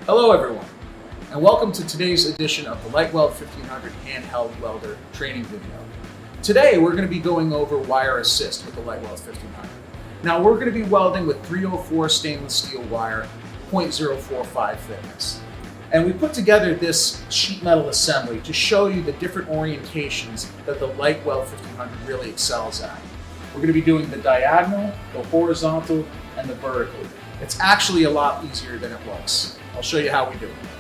Hello everyone, and welcome to today's edition of the LightWeld 1500 Handheld Welder Training Video. Today we're going to be going over wire assist with the LightWeld 1500. Now we're going to be welding with 304 stainless steel wire, 0.045 thickness. And we put together this sheet metal assembly to show you the different orientations that the LightWeld 1500 really excels at. We're going to be doing the diagonal, the horizontal, and the vertical. It's actually a lot easier than it looks. I'll show you how we do it.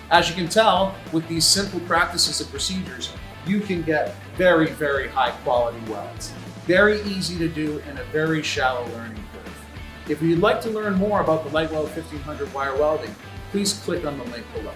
As you can tell, with these simple practices and procedures, you can get very, very high quality welds. Very easy to do and a very shallow learning curve. If you'd like to learn more about the LightWeld 1500 wire welding, please click on the link below.